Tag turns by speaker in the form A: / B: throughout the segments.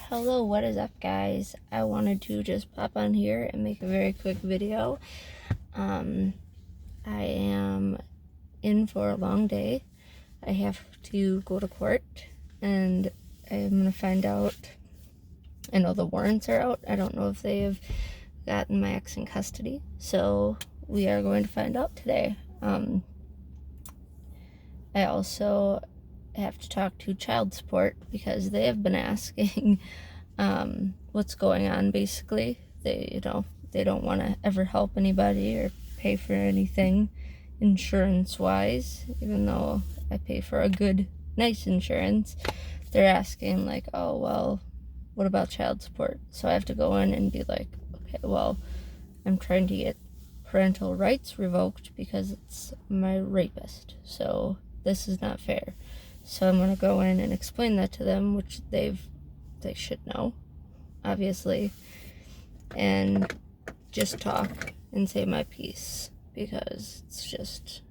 A: Hello, what is up, guys? I wanted to just pop on here and make a very quick video. I am in for a long day. I have to go to court, and I'm gonna find out. I know the warrants are out. I don't know if they have gotten my ex in custody, so we are going to find out today. I also have to talk to child support because they have been asking what's going on. Basically, they don't want to ever help anybody or pay for anything insurance wise, even though I pay for a good, nice insurance. They're asking like, oh well, what about child support? So I have to go in and be like, okay, well, I'm trying to get parental rights revoked because it's my rapist, so this is not fair. So I'm going to go in and explain that to them, which they should know, obviously, and just talk and say my piece, because it's just,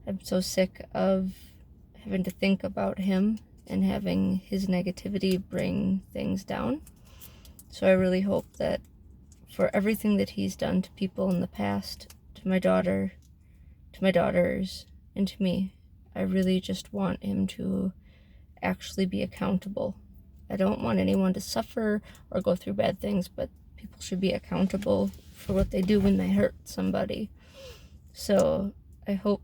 A: I'm so sick of having to think about him and having his negativity bring things down. So I really hope that for everything that he's done to people in the past, to my daughter, to my daughters, and to me, I really just want him to actually be accountable. I don't want anyone to suffer or go through bad things, but people should be accountable for what they do when they hurt somebody. So I hope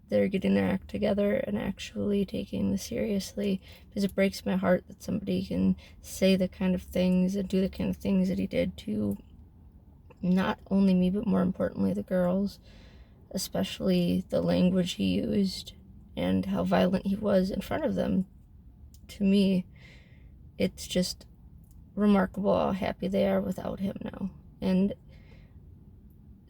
A: they're getting their act together and actually taking this seriously, because it breaks my heart that somebody can say the kind of things and do the kind of things that he did to not only me, but more importantly the girls, especially the language he used and how violent he was in front of them. To me, it's just remarkable how happy they are without him now, and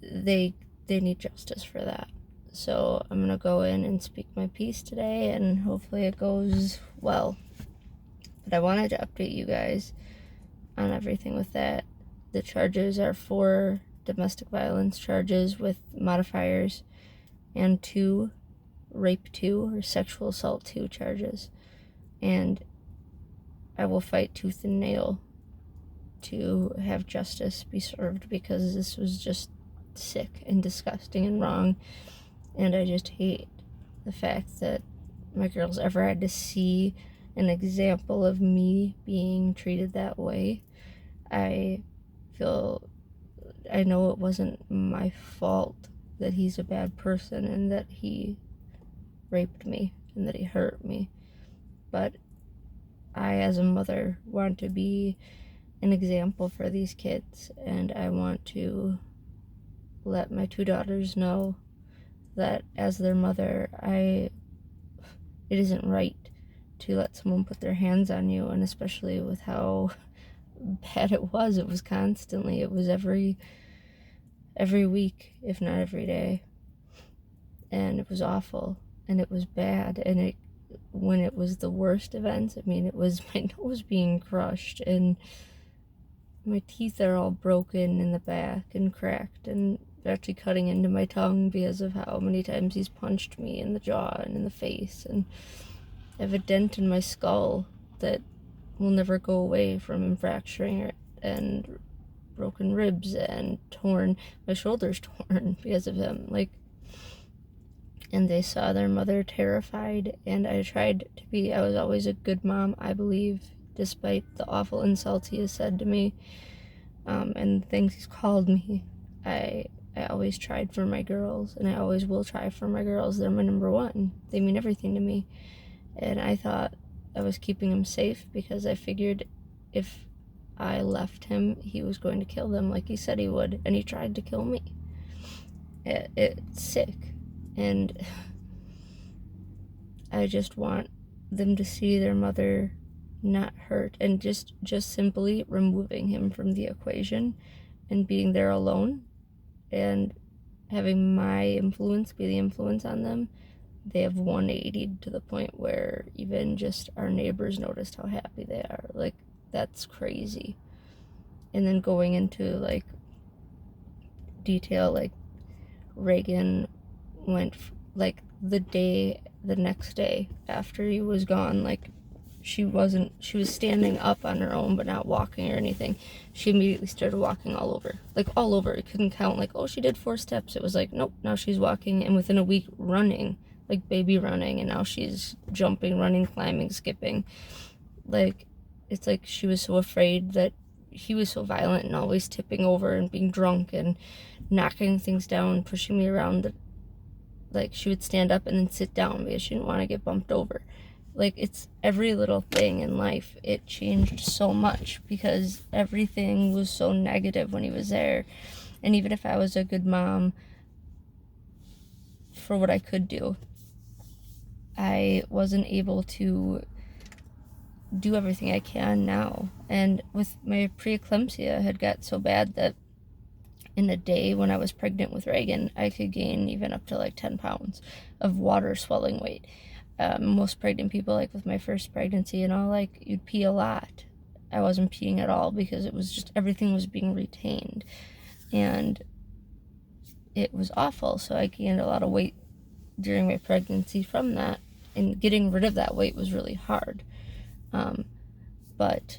A: they need justice for that. So I'm gonna go in and speak my piece today, and hopefully it goes well. But I wanted to update you guys on everything with that. The charges are 4 domestic violence charges with modifiers and 2 rape 2 or sexual assault 2 charges, and I will fight tooth and nail to have justice be served, because this was just sick and disgusting and wrong, and I just hate the fact that my girls ever had to see an example of me being treated that way. I know it wasn't my fault that he's a bad person and that he raped me and that he hurt me, but I, as a mother, want to be an example for these kids, and I want to let my 2 daughters know that as their mother, it isn't right to let someone put their hands on you, and especially with how bad it was. It was constantly, it was every week, if not every day, and it was awful, and it was bad, and when it was the worst events, I mean, it was my nose being crushed, and my teeth are all broken in the back and cracked, and they're actually cutting into my tongue because of how many times he's punched me in the jaw and in the face, and I have a dent in my skull that will never go away from him fracturing it, and broken ribs, and my shoulder's torn because of him, like, and they saw their mother terrified, and I was always a good mom, I believe, despite the awful insults he has said to me, and things he's called me. I always tried for my girls, and I always will try for my girls. They're my number one. They mean everything to me, and I thought I was keeping him safe because I figured if I left him, he was going to kill them like he said he would, and he tried to kill me. It's sick, and I just want them to see their mother not hurt, and just simply removing him from the equation and being there alone and having my influence be the influence on them. They have 180'd to the point where even just our neighbors noticed how happy they are. Like, that's crazy. And then going into like detail, like Reagan went like the next day after he was gone, like she was standing up on her own but not walking or anything. She immediately started walking all over. Like all over. It couldn't count like, oh, she did 4 steps. It was like, nope, now she's walking, and within a week running, like baby running, and now she's jumping, running, climbing, skipping. Like, it's like she was so afraid that he was so violent and always tipping over and being drunk and knocking things down, pushing me around, that like she would stand up and then sit down because she didn't want to get bumped over. Like, it's every little thing in life. It changed so much because everything was so negative when he was there. And even if I was a good mom for what I could do, I wasn't able to do everything I can now. And with my preeclampsia had got so bad that in a day when I was pregnant with Reagan, I could gain even up to like 10 pounds of water swelling weight. Most pregnant people, like with my first pregnancy and all, like, you'd pee a lot. I wasn't peeing at all because it was just everything was being retained, and it was awful. So I gained a lot of weight during my pregnancy from that, and getting rid of that weight was really hard. But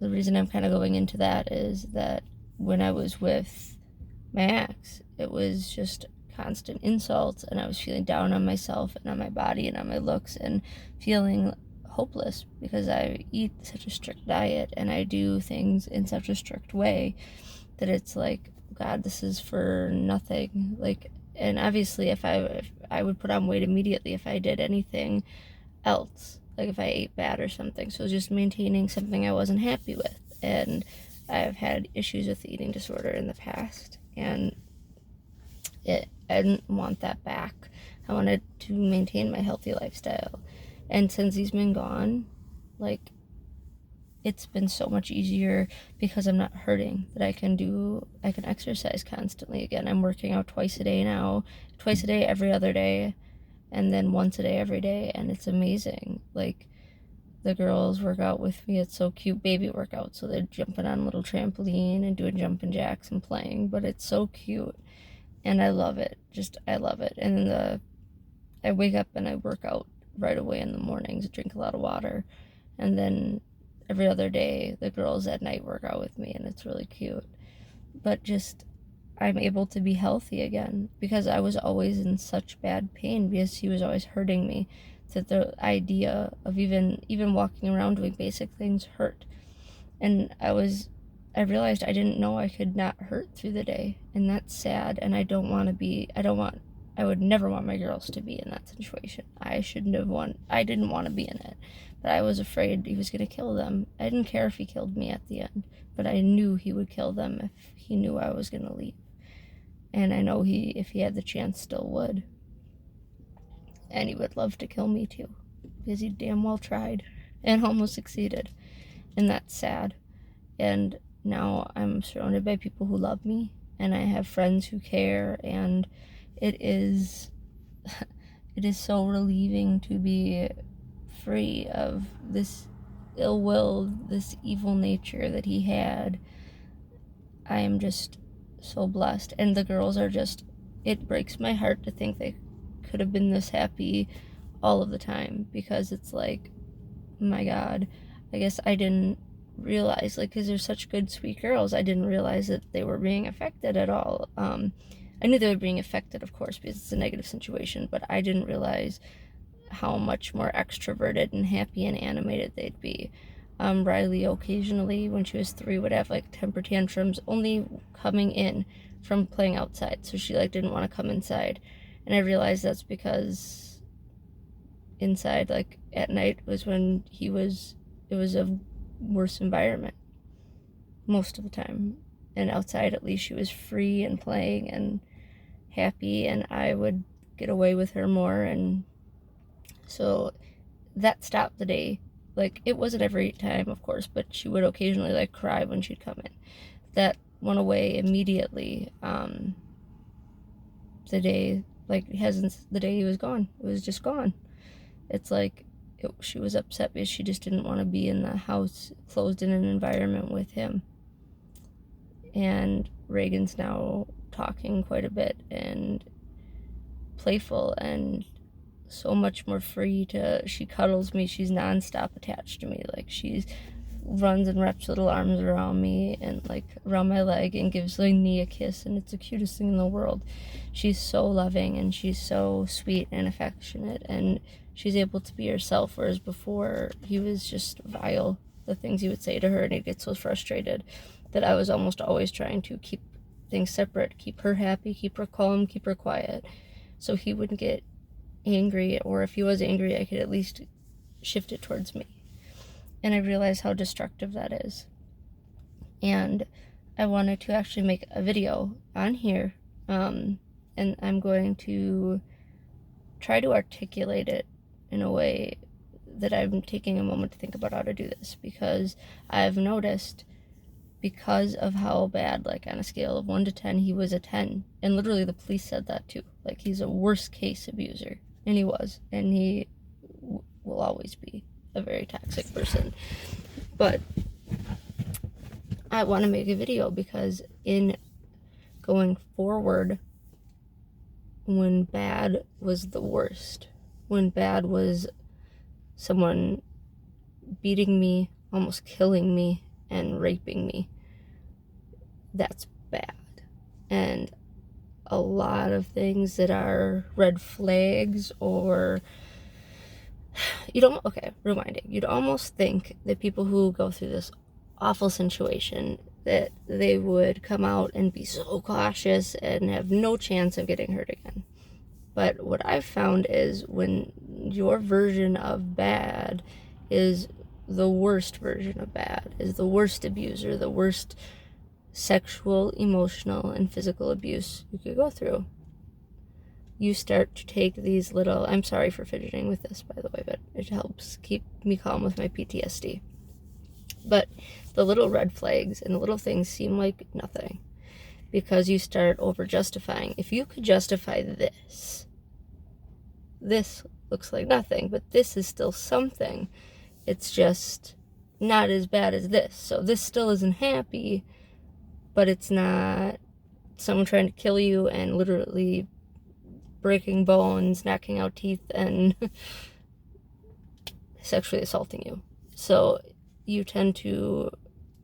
A: the reason I'm kind of going into that is that when I was with my ex, it was just constant insults, and I was feeling down on myself and on my body and on my looks, and feeling hopeless because I eat such a strict diet and I do things in such a strict way that it's like, God, this is for nothing. Like, and obviously if I would put on weight immediately if I did anything else, like if I ate bad or something. So it was just maintaining something I wasn't happy with. And I've had issues with the eating disorder in the past, and I didn't want that back. I wanted to maintain my healthy lifestyle. And since he's been gone, like, it's been so much easier because I'm not hurting, that I can exercise constantly again. I'm working out twice a day now, twice a day every other day, and then once a day every day, and it's amazing. Like, the girls work out with me. It's so cute, baby workout, so they're jumping on a little trampoline and doing jumping jacks and playing, but it's so cute, and I love it. I love it. And I wake up and I work out right away in the mornings, drink a lot of water, and then every other day the girls at night work out with me, and it's really cute. But just, I'm able to be healthy again because I was always in such bad pain because he was always hurting me, that the idea of even walking around doing basic things hurt. And I realized I didn't know I could not hurt through the day, and that's sad. And I would never want my girls to be in that situation. I didn't want to be in it, but I was afraid he was going to kill them. I didn't care if he killed me at the end, but I knew he would kill them if he knew I was going to leave. And I know if he had the chance, still would. And he would love to kill me too, because he damn well tried and almost succeeded. And that's sad. And now I'm surrounded by people who love me, and I have friends who care, and it is so relieving to be free of this ill will, this evil nature that he had. I am just so blessed. And the girls are just, it breaks my heart to think they could have been this happy all of the time, because it's like, my God, I guess I didn't realize, like, because they're such good, sweet girls, I didn't realize that they were being affected at all. I knew they were being affected, of course, because it's a negative situation, but I didn't realize how much more extroverted and happy and animated they'd be. Riley occasionally, when she was 3, would have like temper tantrums only coming in from playing outside, so she like didn't want to come inside. And I realized that's because inside, like at night, was when it was a worse environment most of the time. And outside, at least, she was free and playing and happy, and I would get away with her more. And so that stopped the day. Like, it wasn't every time, of course, but she would occasionally like cry when she'd come in. That went away immediately. The day he was gone. It was just gone. It's like she was upset because she just didn't want to be in the house, closed in an environment with him. And Reagan's now talking quite a bit and playful, and so much more free she cuddles me. She's nonstop attached to me. Like, she runs and wraps little arms around me and like around my leg and gives like me a kiss, and it's the cutest thing in the world. She's so loving and she's so sweet and affectionate, and she's able to be herself, whereas before he was just vile, the things he would say to her, and he'd get so frustrated that I was almost always trying to keep things separate, keep her happy, keep her calm, keep her quiet, so he wouldn't get angry, or if he was angry, I could at least shift it towards me. And I realized how destructive that is. And I wanted to actually make a video on here, and I'm going to try to articulate it in a way that I'm taking a moment to think about how to do this, because I've noticed, because of how bad, like on a scale of 1 to 10, he was a 10. And literally the police said that too. Like, he's a worst case abuser. And he was. And he will always be a very toxic person. But I want to make a video because in going forward, when bad was the worst, when bad was someone beating me, almost killing me, and raping me, that's bad. And a lot of things that are red flags, or rewinding, you'd almost think that people who go through this awful situation, that they would come out and be so cautious and have no chance of getting hurt again. But what I've found is when your version of bad is the worst version of bad, is the worst abuser, the worst sexual, emotional, and physical abuse you could go through, you start to take these little, I'm sorry for fidgeting with this, by the way, but it helps keep me calm with my PTSD. But the little red flags and the little things seem like nothing, because you start over justifying. If you could justify this looks like nothing, but this is still something. It's just not as bad as this. So this still isn't happy, but it's not someone trying to kill you and literally breaking bones, knocking out teeth, and sexually assaulting you. So you tend to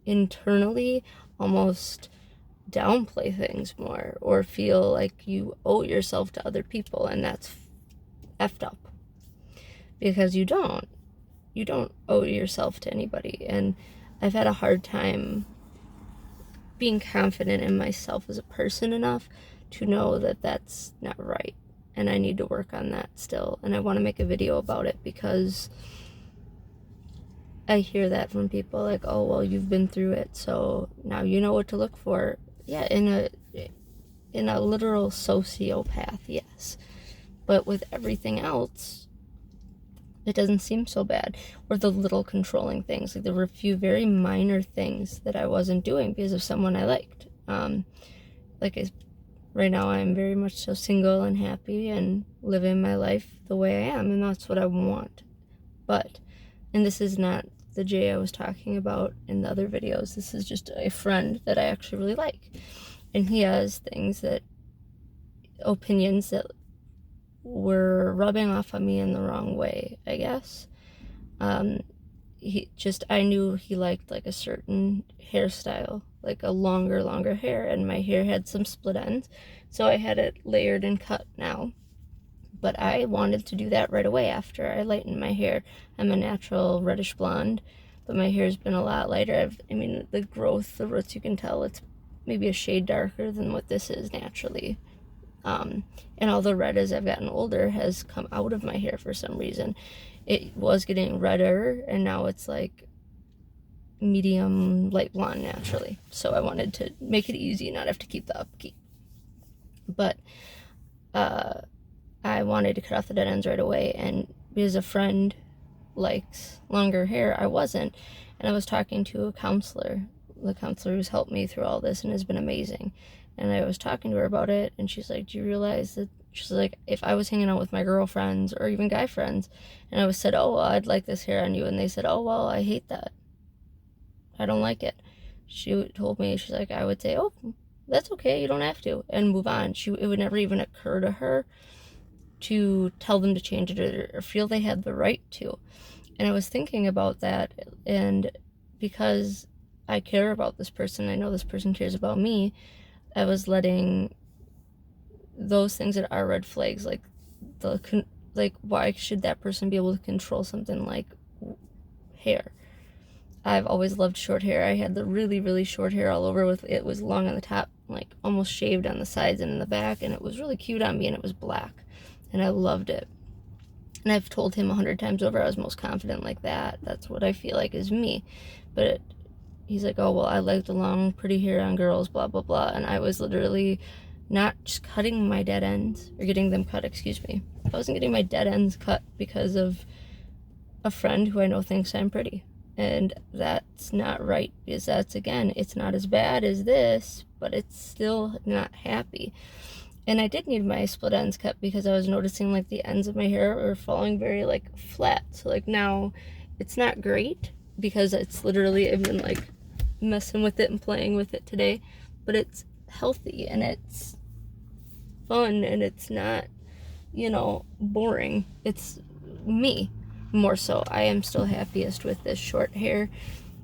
A: internally almost downplay things more, or feel like you owe yourself to other people, and that's effed up, because you don't owe yourself to anybody. And I've had a hard time being confident in myself as a person enough to know that that's not right, and I need to work on that still. And I want to make a video about it, because I hear that from people, like, oh, well, you've been through it, so now you know what to look for. Yeah, in a literal sociopath, yes. But with everything else, it doesn't seem so bad. Or the little controlling things. Like, there were a few very minor things that I wasn't doing because of someone I liked. Right now I'm very much so single and happy and living my life the way I am, and that's what I want. But, and this is not the Jay I was talking about in the other videos, this is just a friend that I actually really like. And he has opinions that were rubbing off on me in the wrong way, I guess. I knew he liked like a certain hairstyle, like a longer hair, and my hair had some split ends, so I had it layered and cut now. But I wanted to do that right away after I lightened my hair. I'm a natural reddish blonde, but my hair's been a lot lighter. The growth, the roots, you can tell it's maybe a shade darker than what this is naturally. And all the red as I've gotten older has come out of my hair for some reason. It was getting redder, and now it's like medium light blonde naturally. So I wanted to make it easy, not have to keep the upkeep. But I wanted to cut off the dead ends right away, and because a friend likes longer hair, I wasn't. And I was talking to a counselor, the counselor who's helped me through all this and has been amazing. And I was talking to her about it, and she's like, do you realize that, she's like, if I was hanging out with my girlfriends or even guy friends, and I was said, oh, well, I'd like this hair on you, and they said, oh, well, I hate that, I don't like it. She told me, she's like, I would say, oh, that's okay, you don't have to, and move on. It would never even occur to her to tell them to change it or feel they had the right to. And I was thinking about that, and because I care about this person, I know this person cares about me, I was letting those things that are red flags, like why should that person be able to control something like hair? I've always loved short hair. I had the really, really short hair all over with it was long on the top, like almost shaved on the sides and in the back, and it was really cute on me, and it was black, and I loved it. And I've told him 100 times over I was most confident like that. That's what I feel like is me. But he's like, oh, well, I like the long, pretty hair on girls, blah, blah, blah. And I was literally not just cutting my dead ends, or getting them cut, excuse me. I wasn't getting my dead ends cut because of a friend who I know thinks I'm pretty. And that's not right, because that's, again, it's not as bad as this, but it's still not happy. And I did need my split ends cut because I was noticing like the ends of my hair were falling very like flat. So like now it's not great because it's literally, I've been like messing with it and playing with it today, but it's healthy and it's fun and it's not, boring. It's me. More so, I am still happiest with this short hair,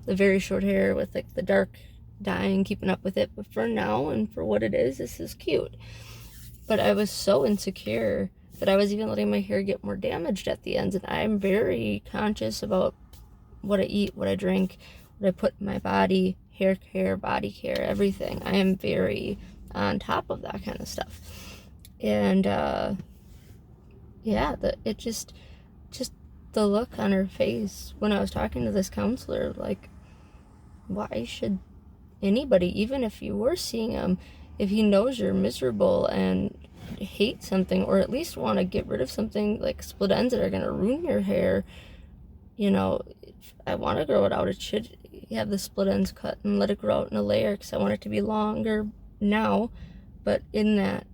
A: the very short hair with like the dark dyeing, keeping up with it. But for now and for what it is, this is cute. But I was so insecure that I was even letting my hair get more damaged at the ends. And I'm very conscious about what I eat, what I drink, what I put in my body, hair care, body care, everything. I am very on top of that kind of stuff. And it just the look on her face when I was talking to this counselor, like, why should anybody, even if you were seeing him, if he knows you're miserable and hate something, or at least want to get rid of something like split ends that are going to ruin your hair, if I want to grow it out, it should have the split ends cut and let it grow out in a layer, because I want it to be longer now, but in that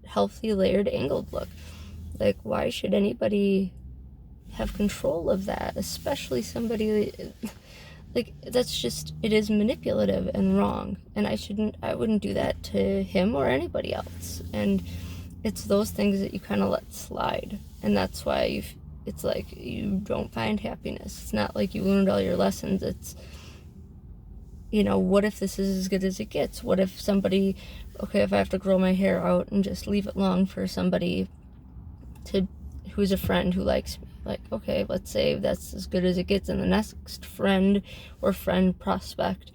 A: healthy, layered, angled look. Like, why should anybody have control of that, especially somebody like that's just, it is manipulative and wrong, and I wouldn't do that to him or anybody else. And it's those things that you kind of let slide, and that's why it's like you don't find happiness. It's not like you learned all your lessons. It's, what if this is as good as it gets? What if somebody, okay, if I have to grow my hair out and just leave it long for somebody who's a friend who likes me, like, okay, let's say that's as good as it gets, and the next friend or friend prospect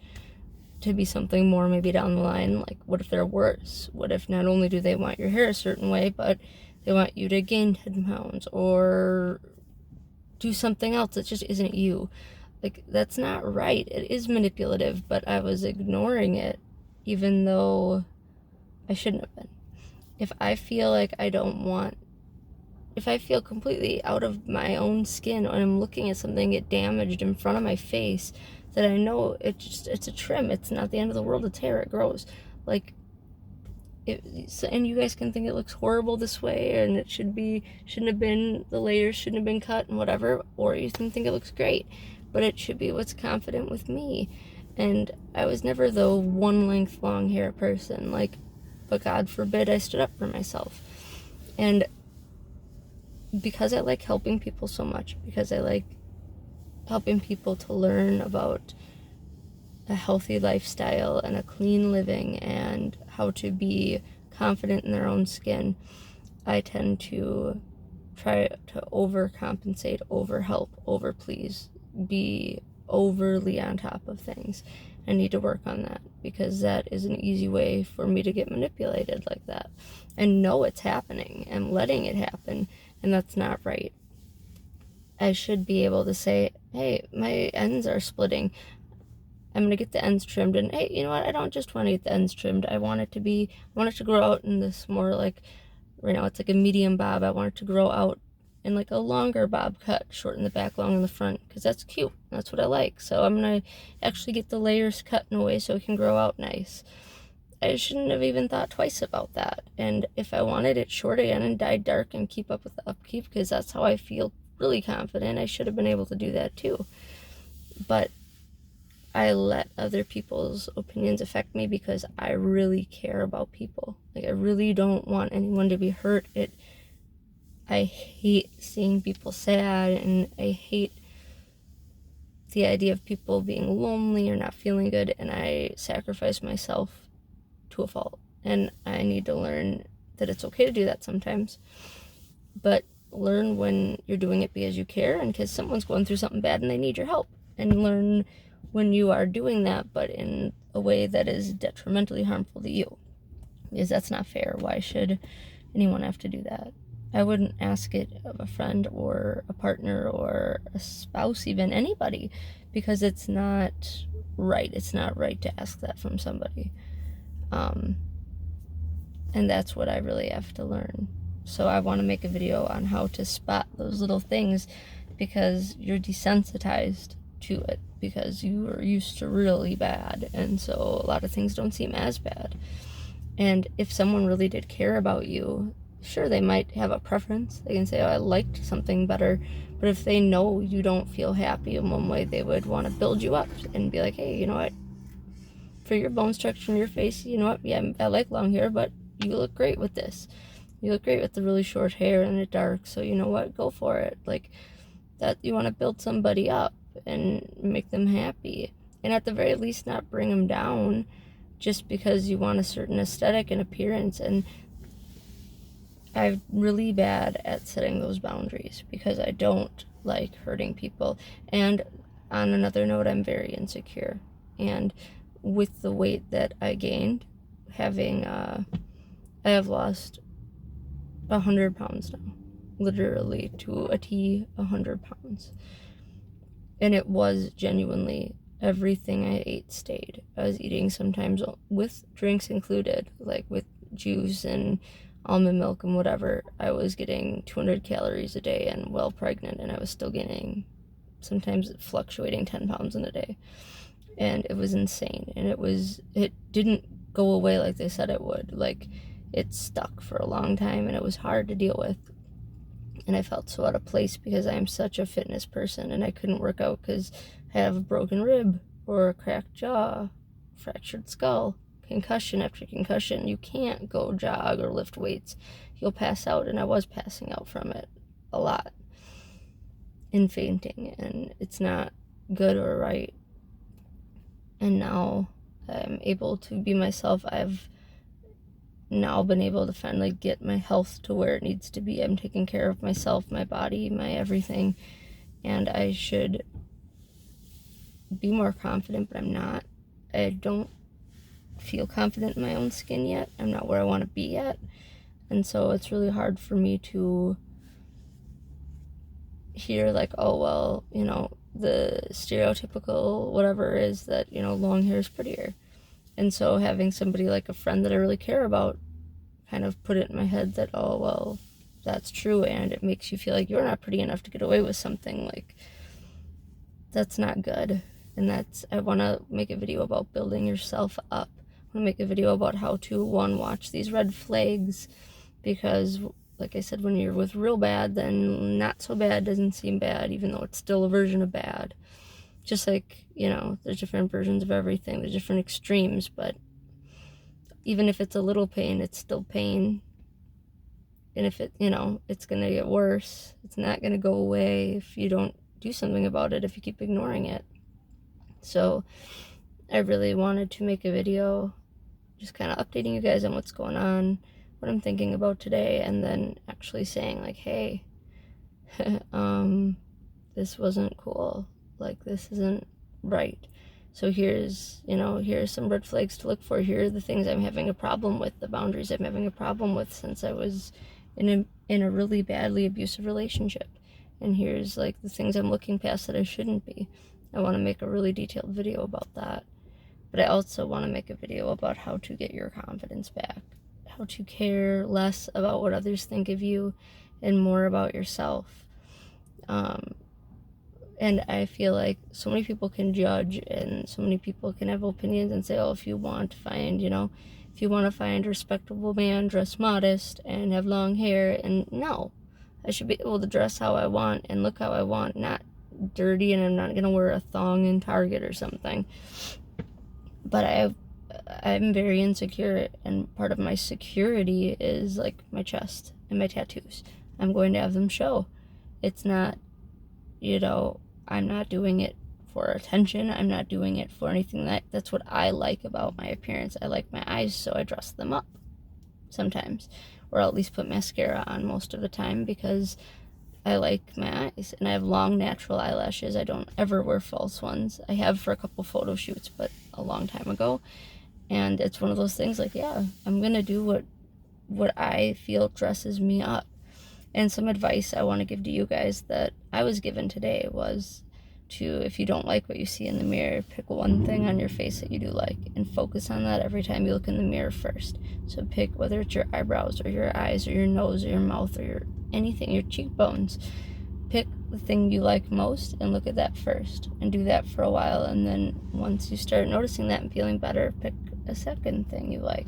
A: to be something more maybe down the line, like, what if they're worse? What if not only do they want your hair a certain way, but they want you to gain 10 pounds or do something else that just isn't you? Like, that's not right. It is manipulative, but I was ignoring it, even though I shouldn't have been. If I feel like if I feel completely out of my own skin when I'm looking at something get damaged in front of my face, that I know it's a trim. It's not the end of the world. It's hair. It grows. Like, and you guys can think it looks horrible this way, and it shouldn't have been, the layers shouldn't have been cut and whatever, or you can think it looks great, but it should be what's confident with me. And I was never the one length long hair person, like, but God forbid I stood up for myself. And because I like helping people so much, because I like helping people to learn about a healthy lifestyle and a clean living and how to be confident in their own skin, I tend to try to overcompensate, overhelp, overplease, be overly on top of things. I need to work on that, because that is an easy way for me to get manipulated like that, and know it's happening and letting it happen, and that's not right. I should be able to say, hey, my ends are splitting. I'm going to get the ends trimmed, and hey, you know what? I don't just want to get the ends trimmed. I want it to grow out in this more like, right now it's like a medium bob. I want it to grow out in like a longer bob cut, short in the back, long in the front, because that's cute. That's what I like. So I'm going to actually get the layers cut in a way so it can grow out nice. I shouldn't have even thought twice about that. And if I wanted it short again and dyed dark and keep up with the upkeep, because that's how I feel really confident, I should have been able to do that too. But I let other people's opinions affect me because I really care about people. Like, I really don't want anyone to be hurt. I hate seeing people sad, and I hate the idea of people being lonely or not feeling good, and I sacrifice myself to a fault. And I need to learn that it's okay to do that sometimes, but learn when you're doing it because you care and because someone's going through something bad and they need your help, and learn when you are doing that but in a way that is detrimentally harmful to you, because that's not fair. Why should anyone have to do that? I wouldn't ask it of a friend or a partner or a spouse, even anybody, because it's not right. It's not right to ask that from somebody. And that's what I really have to learn. So I want to make a video on how to spot those little things, because you're desensitized to it because you are used to really bad, and so a lot of things don't seem as bad. And if someone really did care about you, sure, they might have a preference. They can say, oh, I liked something better. But if they know you don't feel happy in one way, they would want to build you up and be like, hey, you know what? For your bone structure and your face, you know what? Yeah, I like long hair, but you look great with this. You look great with the really short hair and the dark. So you know what? Go for it. Like that, you want to build somebody up and make them happy. And at the very least, not bring them down just because you want a certain aesthetic and appearance. And I'm really bad at setting those boundaries because I don't like hurting people. And on another note, I'm very insecure. And with the weight that I gained, I have lost 100 pounds now. Literally to a T, 100 pounds. And it was genuinely everything I ate stayed. I was eating sometimes with drinks included, like with juice and almond milk and whatever. I was getting 200 calories a day and well pregnant, and I was still gaining, sometimes fluctuating 10 pounds in a day. And it was insane. And it didn't go away like they said it would. Like, it stuck for a long time, and it was hard to deal with. And I felt so out of place because I am such a fitness person, and I couldn't work out because I have a broken rib or a cracked jaw, fractured skull, concussion after concussion. You can't go jog or lift weights. You'll pass out, and I was passing out from it a lot and fainting, and it's not good or right. And now I'm able to be myself. I've now been able to finally get my health to where it needs to be. I'm taking care of myself, my body, my everything, and I should be more confident, but I'm not. I don't feel confident in my own skin yet. I'm not where I want to be yet, and so it's really hard for me to hear like, oh, well, you know, the stereotypical whatever is that, you know, long hair is prettier. And so having somebody like a friend that I really care about kind of put it in my head that, oh, well, that's true, and it makes you feel like you're not pretty enough to get away with something. Like, that's not good. And I want to make a video about building yourself up. I want to make a video about how to, one, watch these red flags, because like I said, when you're with real bad, then not so bad doesn't seem bad, even though it's still a version of bad. Just like, you know, there's different versions of everything. There's different extremes, but even if it's a little pain, it's still pain. And if it, you know, it's going to get worse. It's not going to go away if you don't do something about it, if you keep ignoring it. So I really wanted to make a video just kind of updating you guys on what's going on, what I'm thinking about today, and then actually saying like, hey, this wasn't cool. Like, this isn't right. So here's some red flags to look for. Here are the things I'm having a problem with, the boundaries I'm having a problem with since I was in a really badly abusive relationship. And here's like the things I'm looking past that I shouldn't be. I want to make a really detailed video about that. But I also want to make a video about how to get your confidence back, how to care less about what others think of you and more about yourself. And I feel like so many people can judge, and so many people can have opinions and say, oh, if you want to find a respectable man, dress modest and have long hair. And no, I should be able to dress how I want and look how I want, not dirty, and I'm not going to wear a thong in Target or something. But I'm very insecure, and part of my security is like my chest and my tattoos. I'm going to have them show. It's not, I'm not doing it for attention. I'm not doing it for anything. That's what I like about my appearance. I like my eyes, so I dress them up sometimes, or I'll at least put mascara on most of the time because I like my eyes, and I have long natural eyelashes. I don't ever wear false ones. I have for a couple photo shoots, but a long time ago. And it's one of those things like, yeah, I'm gonna do what I feel dresses me up. And some advice I want to give to you guys that I was given today was to, if you don't like what you see in the mirror, pick one thing on your face that you do like and focus on that every time you look in the mirror first. So pick whether it's your eyebrows or your eyes or your nose or your mouth or your anything, your cheekbones. Pick the thing you like most and look at that first and do that for a while. And then once you start noticing that and feeling better, pick a second thing you like.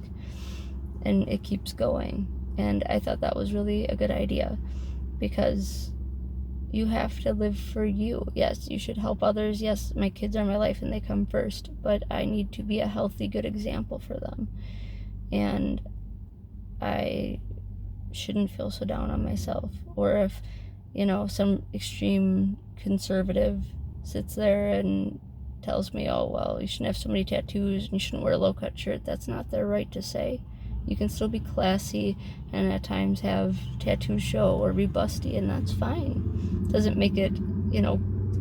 A: And it keeps going. And I thought that was really a good idea because you have to live for you. Yes, you should help others. Yes, my kids are my life and they come first, but I need to be a healthy, good example for them. And I shouldn't feel so down on myself. Or if, some extreme conservative sits there and tells me, oh, well, you shouldn't have so many tattoos and you shouldn't wear a low-cut shirt, that's not their right to say. You can still be classy and at times have tattoos show or be busty, and that's fine. Doesn't make it,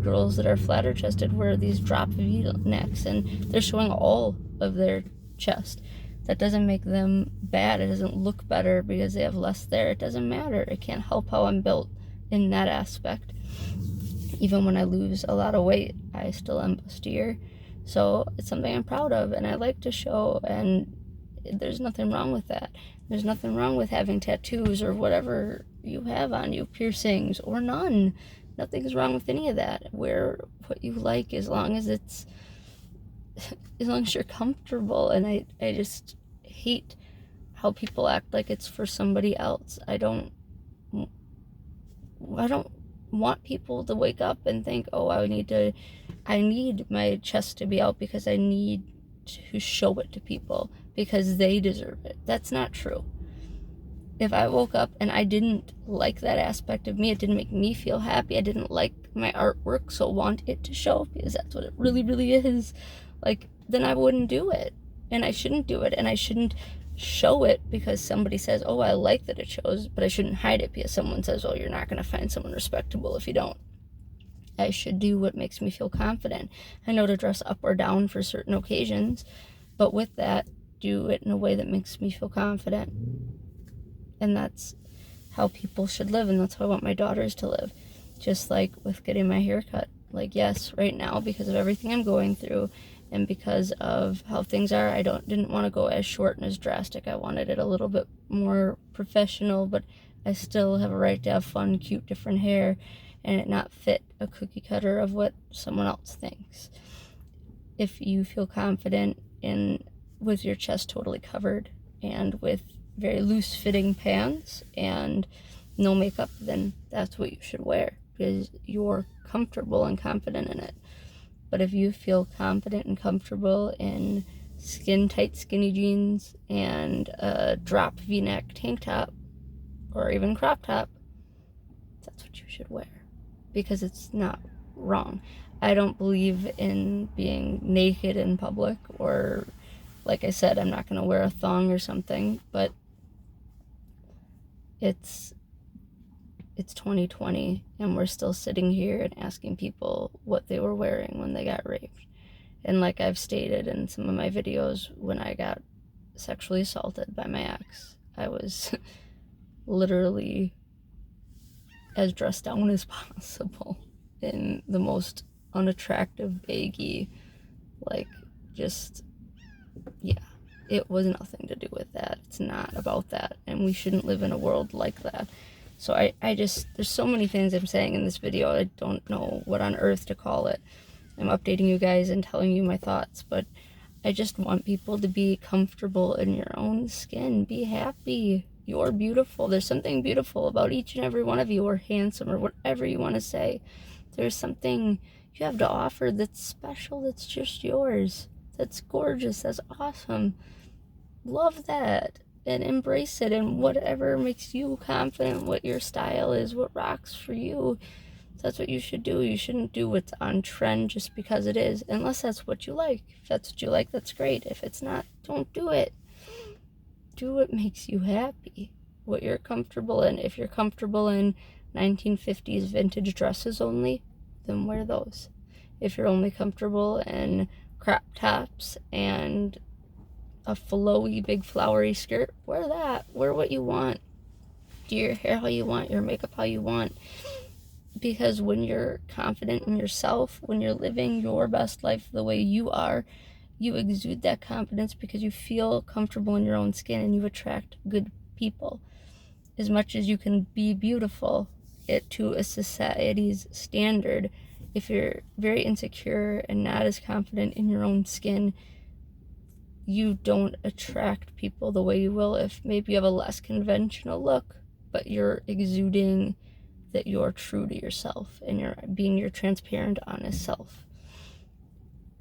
A: girls that are flatter chested wear these drop V-necks and they're showing all of their chest. That doesn't make them bad. It doesn't look better because they have less there. It doesn't matter. It can't help how I'm built in that aspect. Even when I lose a lot of weight, I still am bustier. So it's something I'm proud of and I like to show, and there's nothing wrong with that. There's nothing wrong with having tattoos or whatever you have on you, piercings or none. Nothing's wrong with any of that. Wear what you like as long as you're comfortable. And I just hate how people act like it's for somebody else. I don't want people to wake up and think, oh, I need my chest to be out because I need to show it to people because they deserve it. That's not true. If I woke up and I didn't like that aspect of me, it didn't make me feel happy, I didn't like my artwork, so want it to show because that's what it really, really is, then I wouldn't do it. And I shouldn't do it. And I shouldn't show it because somebody says, oh, I like that it shows, but I shouldn't hide it because someone says, well, you're not going to find someone respectable if you don't. I should do what makes me feel confident. I know to dress up or down for certain occasions, but with that, do it in a way that makes me feel confident. And that's how people should live, and that's how I want my daughters to live. Just like with getting my hair cut. Yes, right now, because of everything I'm going through and because of how things are, I didn't want to go as short and as drastic. I wanted it a little bit more professional, but I still have a right to have fun, cute, different hair and it not fit a cookie cutter of what someone else thinks. If you feel confident with your chest totally covered and with very loose fitting pants and no makeup, then that's what you should wear because you're comfortable and confident in it. But if you feel confident and comfortable in skin tight skinny jeans and a drop V-neck tank top or even crop top, that's what you should wear because it's not wrong. I don't believe in being naked in public, or like I said, I'm not going to wear a thong or something, but it's 2020 and we're still sitting here and asking people what they were wearing when they got raped. And like I've stated in some of my videos, when I got sexually assaulted by my ex, I was literally as dressed down as possible in the most unattractive baggy, it was nothing to do with that. It's not about that, and we shouldn't live in a world like that. So I just, there's so many things I'm saying in this video, I don't know what on earth to call it. I'm updating you guys and telling you my thoughts, but I just want people to be comfortable in your own skin. Be happy. You're beautiful. There's something beautiful about each and every one of you, or handsome, or whatever you want to say. There's something you have to offer that's special, that's just yours. That's gorgeous. That's awesome. Love that. and embrace it, and whatever makes you confident, what your style is, what rocks for you, that's what you should do. You shouldn't do what's on trend just because it is, unless that's what you like. If that's what you like, that's great. If it's not, don't do it. Do what makes you happy, what you're comfortable in. If you're comfortable in 1950s vintage dresses only, then wear those. If you're only comfortable in crop tops and a flowy, big flowery skirt, wear that. Wear what you want. Do your hair how you want, your makeup how you want. Because when you're confident in yourself, when you're living your best life the way you are, you exude that confidence because you feel comfortable in your own skin, and you attract good people. As much as you can be beautiful to a society's standard, if you're very insecure and not as confident in your own skin, you don't attract people the way you will if maybe you have a less conventional look, but you're exuding that you're true to yourself and you're being your transparent, honest self.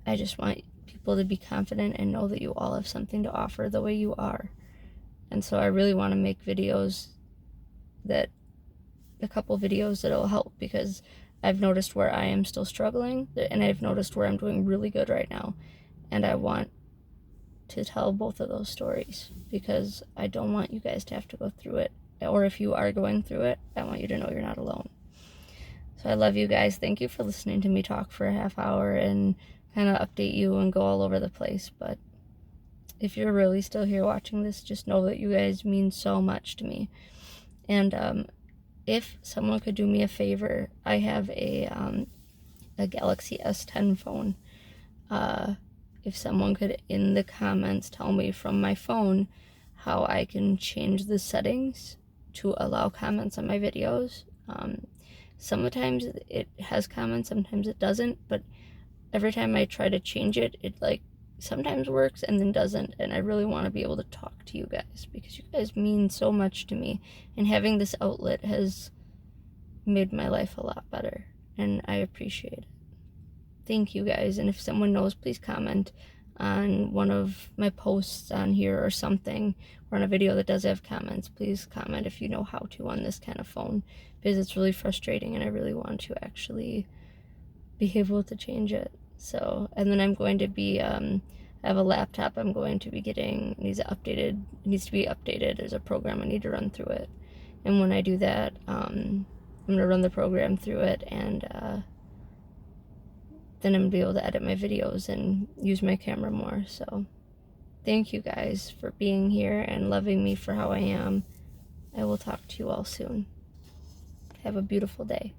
A: I just want people to be confident and know that you all have something to offer the way you are. And so I really want to make videos a couple videos that'll help, because I've noticed where I am still struggling, and I've noticed where I'm doing really good right now. And I want to tell both of those stories because I don't want you guys to have to go through it. Or if you are going through it, I want you to know you're not alone. So I love you guys. Thank you for listening to me talk for a half hour and kind of update you and go all over the place. But if you're really still here watching this, just know that you guys mean so much to me. And if someone could do me a favor, I have a Galaxy S10 phone. If someone could in the comments tell me from my phone how I can change the settings to allow comments on my videos. Sometimes it has comments, sometimes it doesn't, but every time I try to change it, it like sometimes works and then doesn't. And I really want to be able to talk to you guys because you guys mean so much to me, and having this outlet has made my life a lot better, and I appreciate it. Thank you guys. And if someone knows, please comment on one of my posts on here or something, or on a video that does have comments. Please comment if you know how to on this kind of phone, because it's really frustrating and I really want to actually be able to change it. So, and then I'm going to be I have a laptop I'm going to be getting. It needs to be updated. There's a program I need to run through it, and when I do that, I'm going to run the program through it, and then I'm going to be able to edit my videos and use my camera more. So thank you guys for being here and loving me for how I am. I will talk to you all soon. Have a beautiful day.